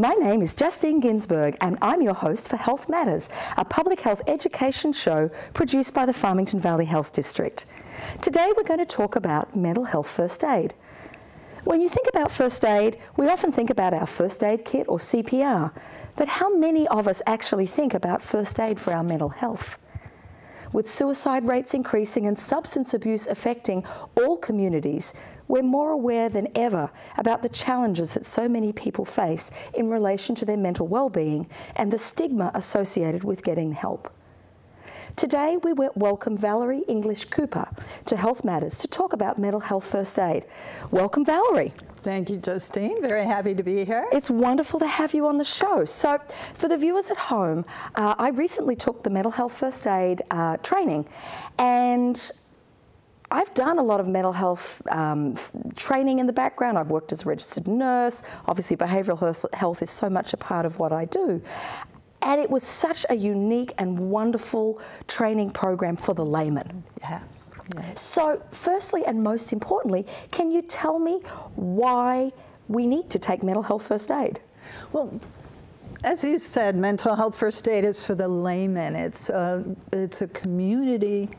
My name is Justine Ginsberg and I'm your host for Health Matters, a public health education show produced by the Farmington Valley Health District. Today we're going to talk about mental health first aid. When you think about first aid, we often think about our first aid kit or CPR, but how many of us actually think about first aid for our mental health? With suicide rates increasing and substance abuse affecting all communities, we're more aware than ever about the challenges that so many people face in relation to their mental well-being and the stigma associated with getting help. Today, we welcome Valerie English Cooper to Health Matters to talk about mental health first aid. Welcome, Valerie. Thank you, Justine. Very happy to be here. It's wonderful to have you on the show. So, for the viewers at home, I recently took the mental health first aid training, and I've done a lot of mental health training in the background. I've worked as a registered nurse. Obviously, behavioural health is so much a part of what I do. And it was such a unique and wonderful training program for the layman. Yes. So, firstly and most importantly, can you tell me why we need to take mental health first aid? Well, as you said, mental health first aid is for the layman. It's a community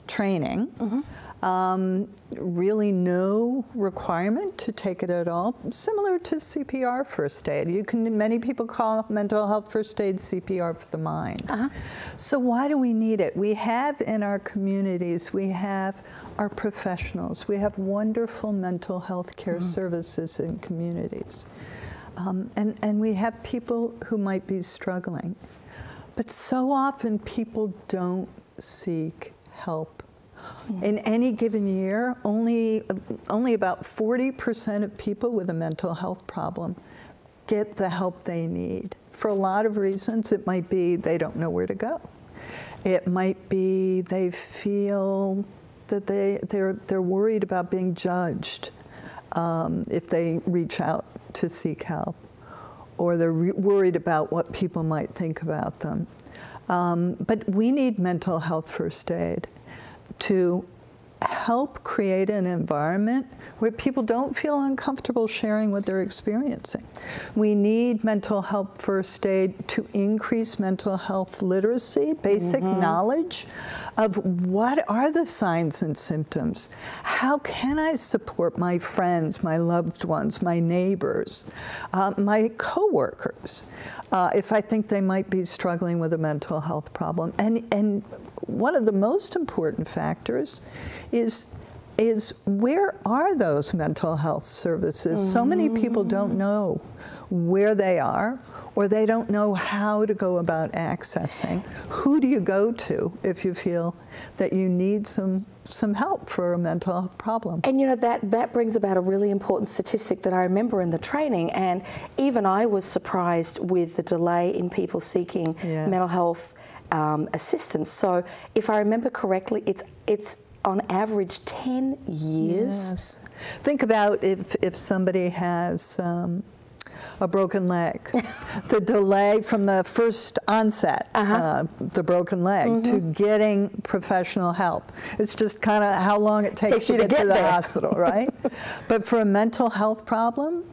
training. Mm-hmm. Really no requirement to take it at all, similar to CPR first aid. Many people call mental health first aid CPR for the mind. Uh-huh. So why do we need it? We have in our communities, we have our professionals. We have wonderful mental health care services in communities. And we have people who might be struggling. But so often people don't seek help. In any given year, only about 40% of people with a mental health problem get the help they need. For a lot of reasons, it might be they don't know where to go. It might be they feel that they're worried about being judged if they reach out to seek help, or they're worried about what people might think about them. But we need mental health first aid to help create an environment where people don't feel uncomfortable sharing what they're experiencing. We need mental health first aid to increase mental health literacy, basic knowledge of what are the signs and symptoms. How can I support my friends, my loved ones, my neighbors, my coworkers, if I think they might be struggling with a mental health problem. And one of the most important factors is where are those mental health services? So many people don't know where they are, or they don't know how to go about accessing. Who do you go to if you feel that you need some help for a mental health problem? And you know, that brings about a really important statistic that I remember in the training, and even I was surprised with the delay in people seeking mental health assistance. So if I remember correctly, it's on average 10 years. Yes. Think about if somebody has a broken leg. The delay from the first onset, the broken leg, to getting professional help. It's just kind of how long it takes to get to the hospital, right? But for a mental health problem,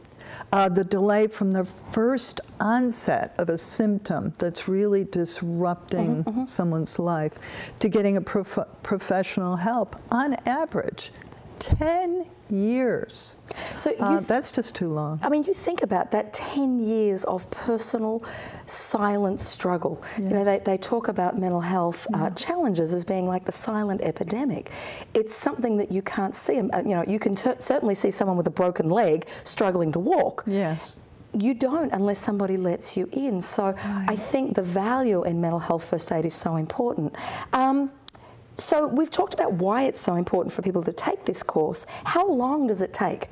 the delay from the first onset of a symptom that's really disrupting someone's life to getting a professional help, on average, 10 years. So that's just too long. I mean, you think about that 10 years of personal silent struggle. Yes. You know, they talk about mental health challenges as being like the silent epidemic. It's something that you can't see. You know, you can certainly see someone with a broken leg struggling to walk. Yes. You don't unless somebody lets you in. So I think the value in mental health first aid is so important. So we've talked about why it's so important for people to take this course. How long does it take?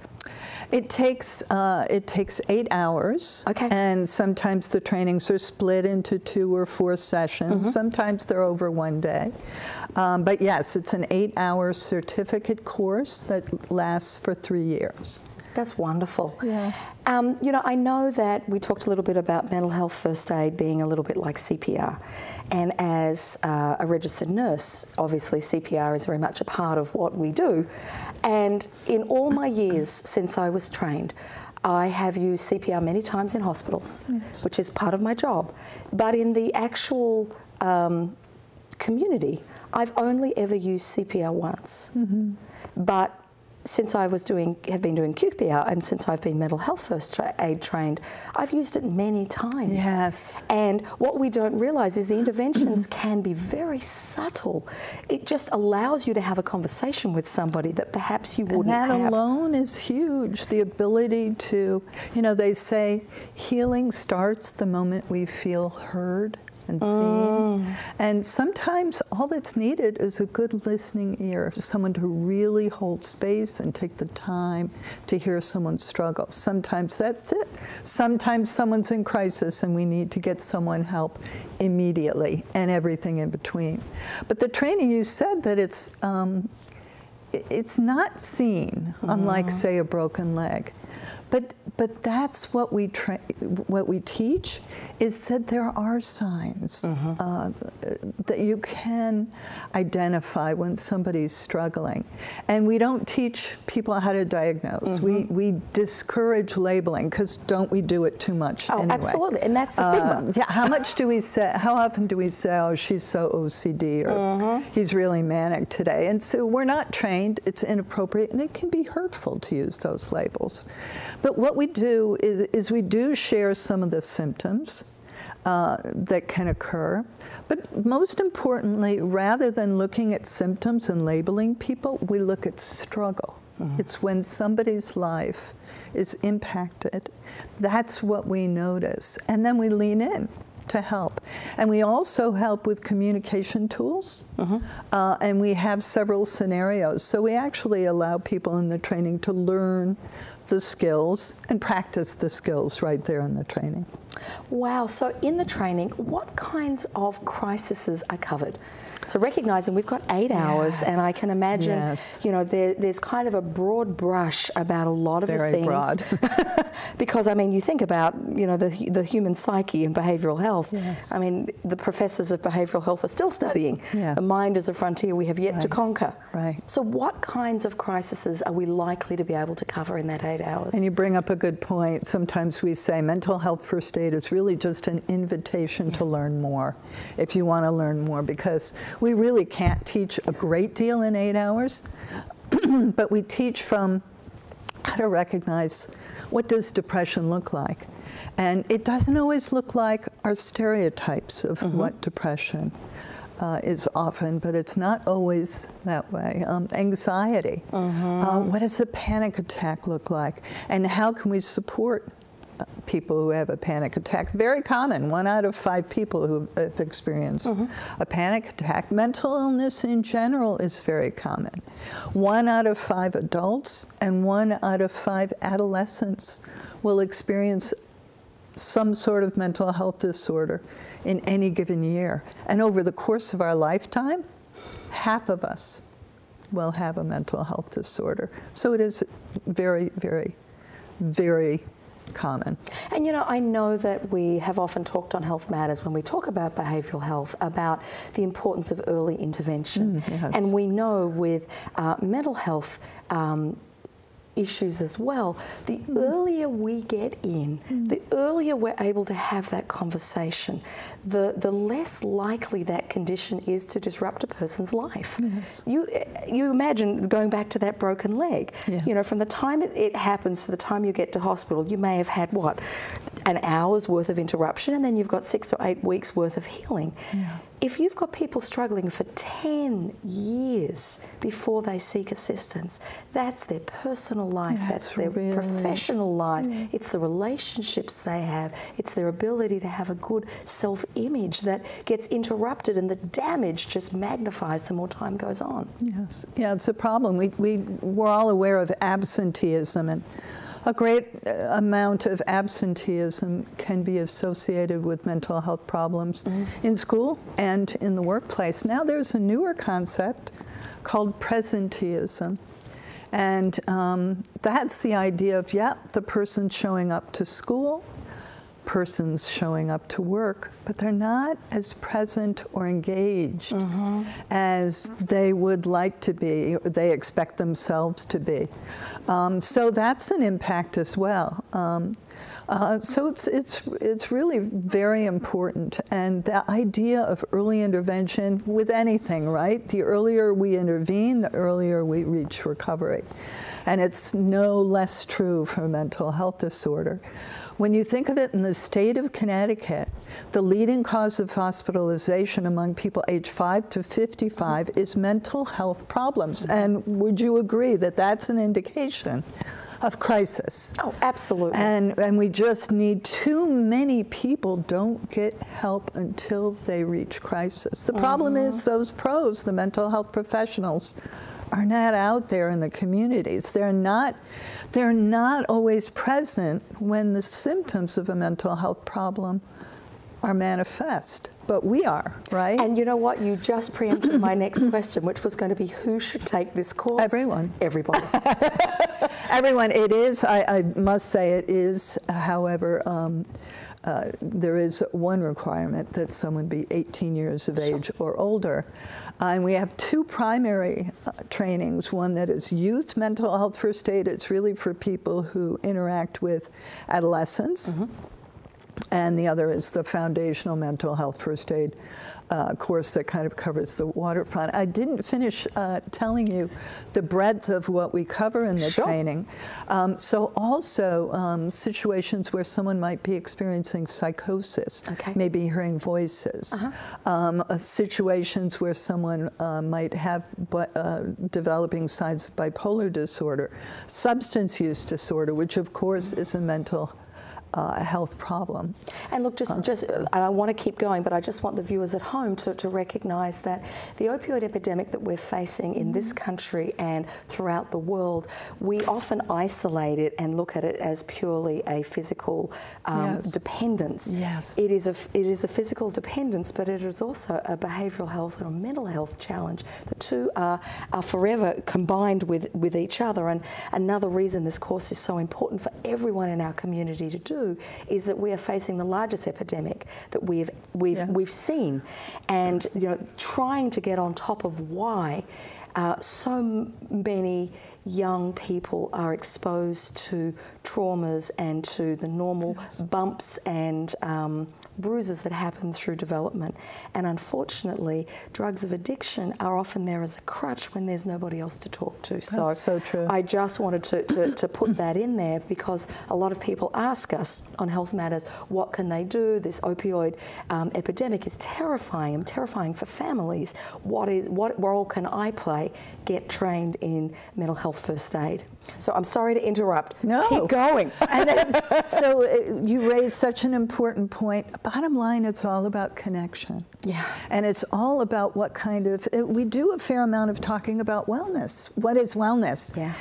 It takes 8 hours, and sometimes the trainings are split into 2 or 4 sessions. Sometimes they're over 1 day. But yes, it's an 8-hour certificate course that lasts for 3 years. That's wonderful. Yeah. You know, I know that we talked a little bit about mental health first aid being a little bit like CPR. And as a registered nurse, obviously CPR is very much a part of what we do. And in all my years since I was trained, I have used CPR many times in hospitals, Yes. which is part of my job. But in the actual community, I've only ever used CPR once. Mm-hmm. But since I have been doing QPR, and since I've been mental health first aid trained, I've used it many times. Yes. And what we don't realise is the interventions can be very subtle. It just allows you to have a conversation with somebody that perhaps you wouldn't have. And that alone is huge. The ability to, you know, they say healing starts the moment we feel heard and seen. And sometimes all that's needed is a good listening ear, someone to really hold space and take the time to hear someone struggle. Sometimes that's it. Sometimes someone's in crisis and we need to get someone help immediately, and everything in between. But the training, you said that it's not seen, unlike, say, a broken leg. But that's what we teach, is that there are signs that you can identify when somebody's struggling. And we don't teach people how to diagnose. We discourage labeling, because don't we do it too much anyway? Absolutely, and that's the stigma. Yeah, how often do we say, oh, she's so OCD, or he's really manic today? And so we're not trained, it's inappropriate, and it can be hurtful to use those labels. But what we do is we do share some of the symptoms that can occur. But most importantly, rather than looking at symptoms and labeling people, we look at struggle. It's when somebody's life is impacted. That's what we notice. And then we lean in to help. And we also help with communication tools. And we have several scenarios. So we actually allow people in the training to learn the skills and practice the skills right there in the training. Wow, so in the training, what kinds of crises are covered? So recognizing we've got 8 hours, and I can imagine, you know, there's kind of a broad brush about a lot of the things. Very broad. Because, I mean, you think about, you know, the human psyche and behavioural health. I mean, the professors of behavioural health are still studying. The mind is a frontier we have yet to conquer. So what kinds of crises are we likely to be able to cover in that 8 hours? And you bring up a good point. Sometimes we say mental health first aid is really just an invitation to learn more, if you want to learn more, because we really can't teach a great deal in 8 hours, but we teach from how to recognize what does depression look like. And it doesn't always look like our stereotypes of what depression is often, but it's not always that way. Anxiety, what does a panic attack look like? And how can we support people who have a panic attack? Very common. 1 out of 5 people who have experienced a panic attack. Mental illness in general is very common. 1 out of 5 adults and 1 out of 5 adolescents will experience some sort of mental health disorder in any given year. And over the course of our lifetime, half of us will have a mental health disorder. So it is very, very, very common. And you know, I know that we have often talked on Health Matters, when we talk about behavioural health, about the importance of early intervention. And we know with mental health issues as well, the earlier we get in, the earlier we're able to have that conversation, the less likely that condition is to disrupt a person's life. You imagine going back to that broken leg. You know, from the time it happens to the time you get to hospital, you may have had, what, an hour's worth of interruption, and then you've got 6 or 8 weeks worth of healing. If you've got people struggling for 10 years before they seek assistance, that's their personal life, that's their professional life, it's the relationships they have, it's their ability to have a good self-image that gets interrupted, and the damage just magnifies the more time goes on. Yeah, it's a problem. We're all aware of absenteeism, and a great amount of absenteeism can be associated with mental health problems in school and in the workplace. Now there's a newer concept called presenteeism. And that's the idea of, the person showing up to school, persons showing up to work, but they're not as present or engaged as they would like to be, or they expect themselves to be. So that's an impact as well. So it's really very important, and the idea of early intervention with anything, right? The earlier we intervene, the earlier we reach recovery. And it's no less true for a mental health disorder. When you think of it in the state of Connecticut, the leading cause of hospitalization among people aged 5 to 55 is mental health problems. And would you agree that that's an indication of crisis? Oh, absolutely. And we just need, too many people don't get help until they reach crisis. The problem is those pros, the mental health professionals, are not out there in the communities. They're not always present when the symptoms of a mental health problem are manifest. But we are, right? And you know what? You just preempted my next question, which was going to be who should take this course? Everyone. Everybody. Everyone. It is, I must say it is, however, there is one requirement that someone be 18 years of age or older. And we have two primary trainings, one that is youth mental health first aid. It's really for people who interact with adolescents. And the other is the foundational mental health first aid course that kind of covers the waterfront. I didn't finish telling you the breadth of what we cover in the training. So also situations where someone might be experiencing psychosis, maybe hearing voices, situations where someone might have developing signs of bipolar disorder, substance use disorder, which of course is a mental health problem. And look, I want to keep going, but I just want the viewers at home to recognize that the opioid epidemic that we're facing in this country and throughout the world, we often isolate it and look at it as purely a physical dependence. Yes. It is a physical dependence, but it is also a behavioral health and a mental health challenge. The two are forever combined with each other. And another reason this course is so important for everyone in our community to do is that we are facing the largest epidemic that we've seen, and trying to get on top of why so many young people are exposed to traumas and to the normal bumps and bruises that happen through development. And unfortunately, drugs of addiction are often there as a crutch when there's nobody else to talk to. That's so true. I just wanted to put that in there, because a lot of people ask us on Health Matters, what can they do? This opioid epidemic is terrifying. Terrifying for families. What role can I play? Get trained in mental health first aid. So I'm sorry to interrupt. No. Keep going. So you raised such an important point. Bottom line, it's all about connection. Yeah. And it's all about what kind of, we do a fair amount of talking about wellness. What is wellness? Yeah.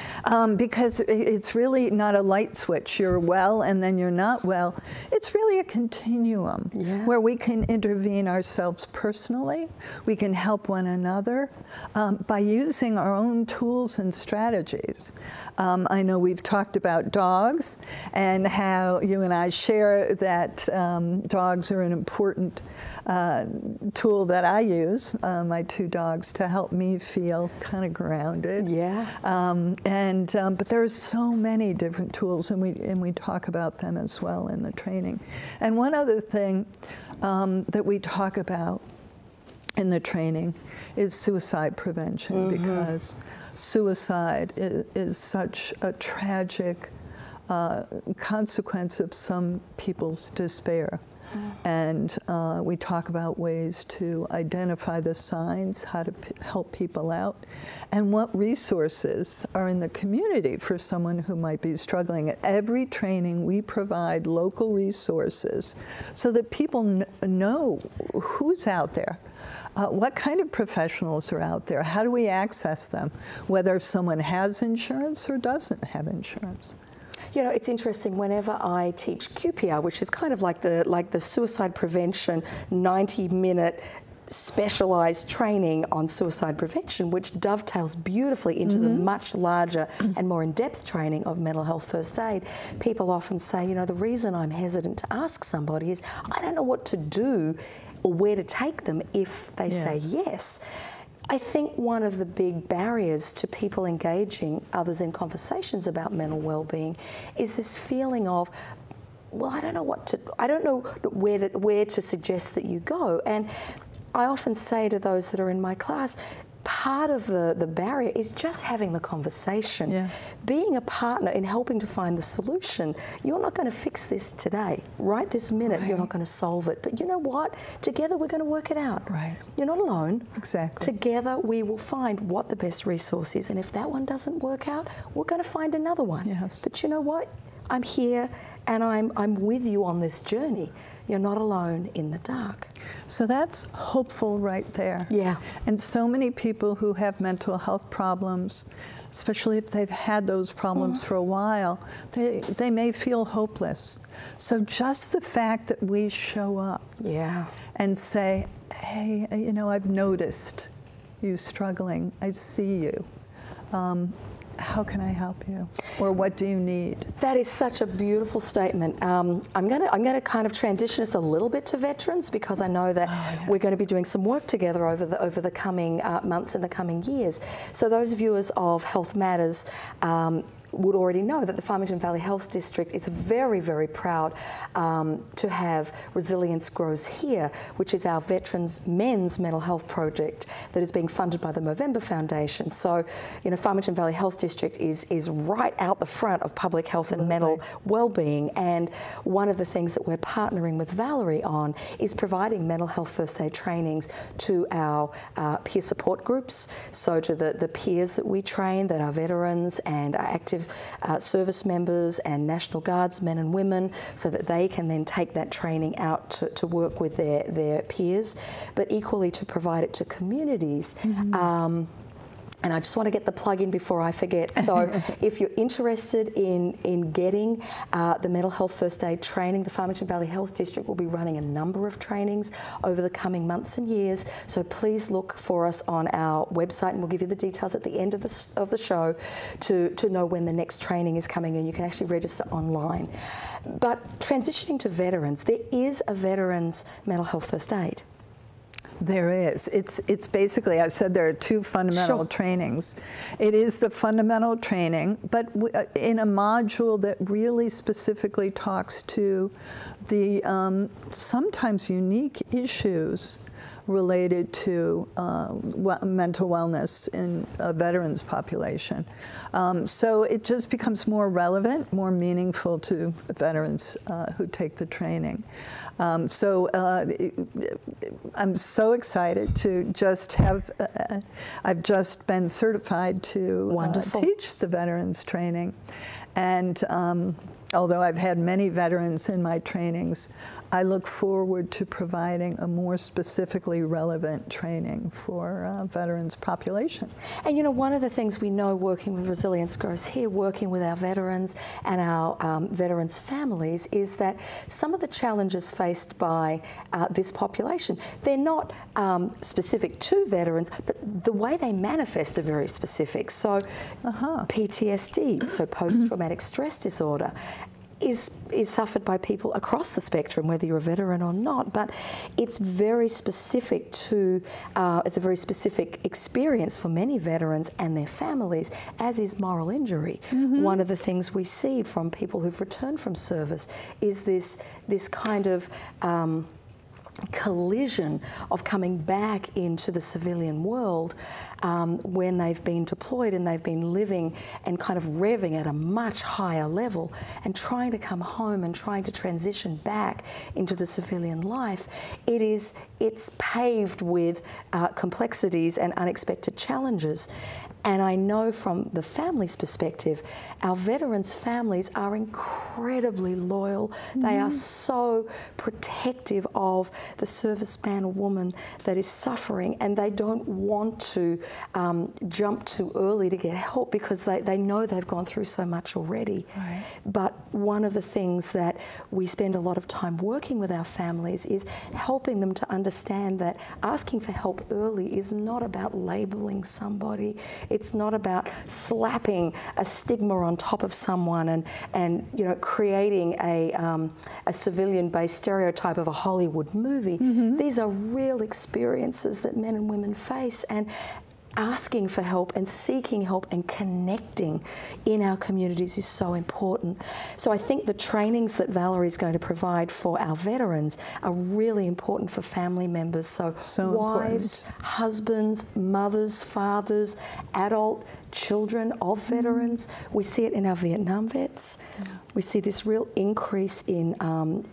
Because it's really not a light switch. You're well and then you're not well. It's really a continuum where we can intervene ourselves personally. We can help one another by using our own tools and strategies. I know we've talked about dogs and how you and I share that dogs are an important tool that I use, my two dogs, to help me feel kind of grounded. Yeah. But there's so many different tools, and we talk about them as well in the training. And one other thing that we talk about in the training is suicide prevention, because suicide is such a tragic consequence of some people's despair. And we talk about ways to identify the signs, how to help people out, and what resources are in the community for someone who might be struggling. At every training, we provide local resources so that people know who's out there. What kind of professionals are out there? How do we access them? Whether someone has insurance or doesn't have insurance. You know, it's interesting, whenever I teach QPR, which is kind of like the suicide prevention 90-minute specialised training on suicide prevention, which dovetails beautifully into the much larger and more in-depth training of mental health first aid. People often say, you know, the reason I'm hesitant to ask somebody is I don't know what to do or where to take them if they say yes. I think one of the big barriers to people engaging others in conversations about mental well-being is this feeling of, well, I don't know where to suggest that you go. And I often say to those that are in my class, part of the barrier is just having the conversation. Yes. Being a partner in helping to find the solution. You're not going to fix this today. Right this minute, you're not going to solve it. But you know what? Together we're going to work it out. Right. You're not alone. Exactly. Together we will find what the best resource is. And if that one doesn't work out, we're going to find another one. Yes. But you know what? I'm here and I'm with you on this journey. You're not alone in the dark. So that's hopeful right there. Yeah. And so many people who have mental health problems, especially if they've had those problems for a while, they may feel hopeless. So just the fact that we show up and say, hey, you know, I've noticed you struggling. I see you. How can I help you? Or what do you need? That is such a beautiful statement. I'm going to kind of transition us a little bit to veterans because I know that we're going to be doing some work together over the coming months and the coming years. So those viewers of Health Matters would already know that the Farmington Valley Health District is very, very proud to have Resilience Grows Here, which is our veterans men's mental health project that is being funded by the Movember Foundation. So, you know, Farmington Valley Health District is right out the front of public health and mental well-being, and one of the things that we're partnering with Valerie on is providing mental health first aid trainings to our peer support groups, so to the peers that we train that are veterans and are active service members and National Guards men and women, so that they can then take that training out to work with their peers, but equally to provide it to communities. And I just want to get the plug in before I forget. So if you're interested in getting the mental health first aid training, the Farmington Valley Health District will be running a number of trainings over the coming months and years. So please look for us on our website, and we'll give you the details at the end of the show to know when the next training is coming in. You can actually register online. But transitioning to veterans, there is a veterans mental health first aid. There is. It's basically, I said there are two fundamental trainings. It is the fundamental training, but in a module that really specifically talks to the sometimes unique issues related to mental wellness in a veterans population. So it just becomes more relevant, more meaningful to veterans who take the training. So I'm so excited to just have, I've just been certified to teach the veterans training. And although I've had many veterans in my trainings, I look forward to providing a more specifically relevant training for veterans population. And you know, one of the things we know working with Resilience Grows Here, working with our veterans and our veterans' families, is that some of the challenges faced by this population, they're not specific to veterans, but the way they manifest are very specific. So PTSD, so post-traumatic stress disorder, is suffered by people across the spectrum, whether you're a veteran or not, but it's very specific to, it's a very specific experience for many veterans and their families, as is moral injury. One of the things we see from people who've returned from service is this kind of collision of coming back into the civilian world when they've been deployed and they've been living and kind of revving at a much higher level, and trying to come home and trying to transition back into the civilian life. It's paved with complexities and unexpected challenges. And I know from the family's perspective, our veterans' families are incredibly loyal. They are so protective of the serviceman or woman that is suffering, and they don't want to jump too early to get help because they know they've gone through so much already. Right. But one of the things that we spend a lot of time working with our families is helping them to understand that asking for help early is not about labeling somebody. It's not about slapping a stigma on top of someone and you know, creating a civilian-based stereotype of a Hollywood movie. These are real experiences that men and women face, and asking for help and seeking help and connecting in our communities is so important. So I think the trainings that Valerie's going to provide for our veterans are really important for family members. So wives, husbands, mothers, fathers, adult children of veterans. We see it in our Vietnam vets. We see this real increase in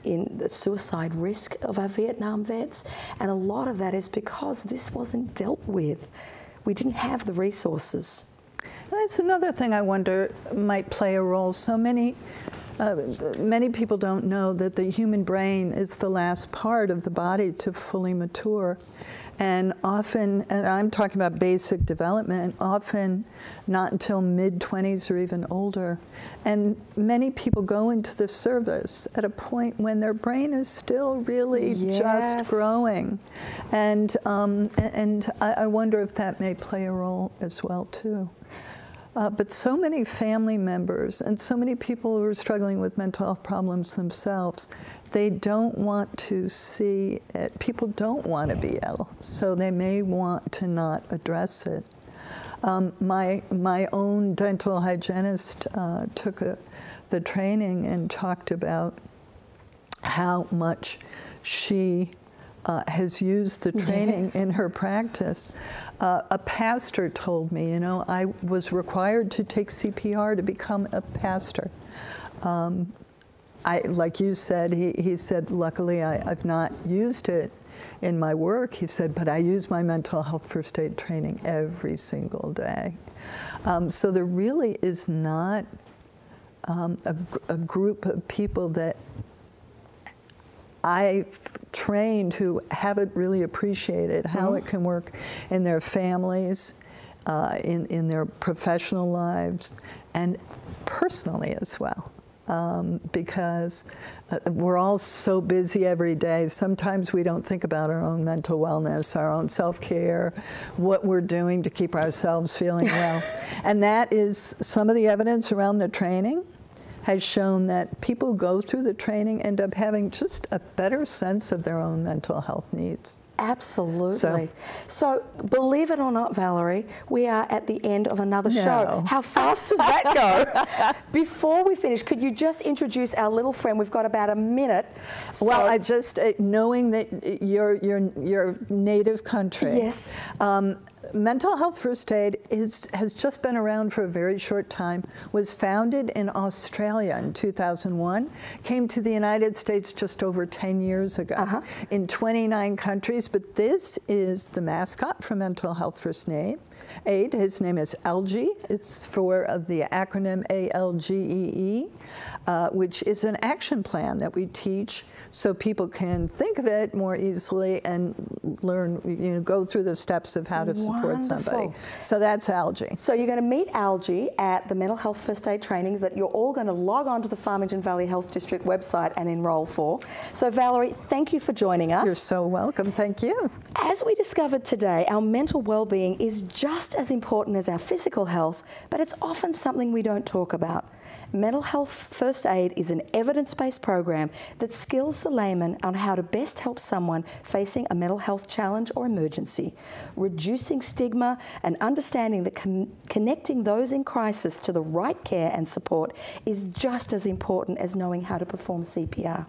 the suicide risk of our Vietnam vets, and a lot of that is because this wasn't dealt with. We didn't have the resources. That's another thing I wonder might play a role. So many people don't know that the human brain is the last part of the body to fully mature. And often, and I'm talking about basic development, often not until mid-20s or even older. And many people go into the service at a point when their brain is still really just growing. And I wonder if that may play a role as well, too. But so many family members and so many people who are struggling with mental health problems themselves, they don't want to see it. People don't want to be ill, so they may want to not address it. My own dental hygienist took the training and talked about how much she has used the training in her practice. A pastor told me, you know, I was required to take CPR to become a pastor. Like you said, he said, luckily I've not used it in my work. He said, but I use my mental health first aid training every single day. So there really is not a group of people that I've trained who haven't really appreciated how it can work in their families, in their professional lives, and personally as well. Because we're all so busy every day. Sometimes we don't think about our own mental wellness, our own self-care, what we're doing to keep ourselves feeling well. And that is some of the evidence around the training has shown that people who go through the training end up having just a better sense of their own mental health needs. Absolutely. So believe it or not, Valerie, we are at the end of another show. How fast does that go? Before we finish, could you just introduce our little friend? We've got about a minute. So well, I just, knowing that your native country. Yes. Mental Health First Aid has just been around for a very short time, was founded in Australia in 2001, came to the United States just over 10 years ago in 29 countries, but this is the mascot for Mental Health First Aid. His name is ALGEE. It's for the acronym ALGEE, which is an action plan that we teach so people can think of it more easily and learn, go through the steps of how to support somebody. So that's ALGEE. So you're going to meet ALGEE at the Mental Health First Aid training that you're all going to log on to the Farmington Valley Health District website and enroll for. So Valerie, thank you for joining us. You're so welcome. Thank you. As we discovered today, our mental well-being is just as important as our physical health, but it's often something we don't talk about. Mental Health First Aid is an evidence-based program that skills the layman on how to best help someone facing a mental health challenge or emergency, reducing stigma and understanding that connecting those in crisis to the right care and support is just as important as knowing how to perform CPR.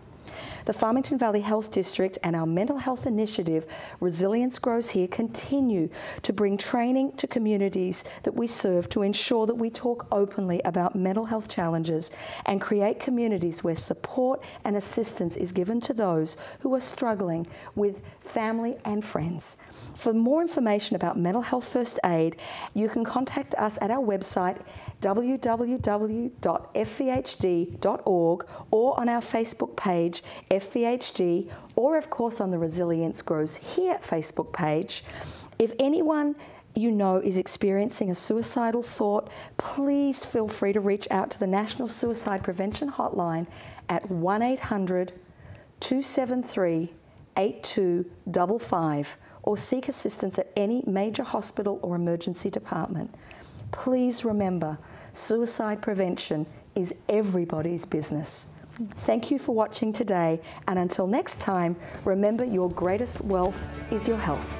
The Farmington Valley Health District and our mental health initiative, Resilience Grows Here, continue to bring training to communities that we serve to ensure that we talk openly about mental health challenges and create communities where support and assistance is given to those who are struggling with family and friends. For more information about Mental Health First Aid, you can contact us at our website, www.fvhd.org, or on our Facebook page, FVHD, or of course on the Resilience Grows Here Facebook page. If anyone you know is experiencing a suicidal thought, please feel free to reach out to the National Suicide Prevention Hotline at 1-800-273-8255 or seek assistance at any major hospital or emergency department. Please remember, suicide prevention is everybody's business. Thank you for watching today, and until next time, remember your greatest wealth is your health.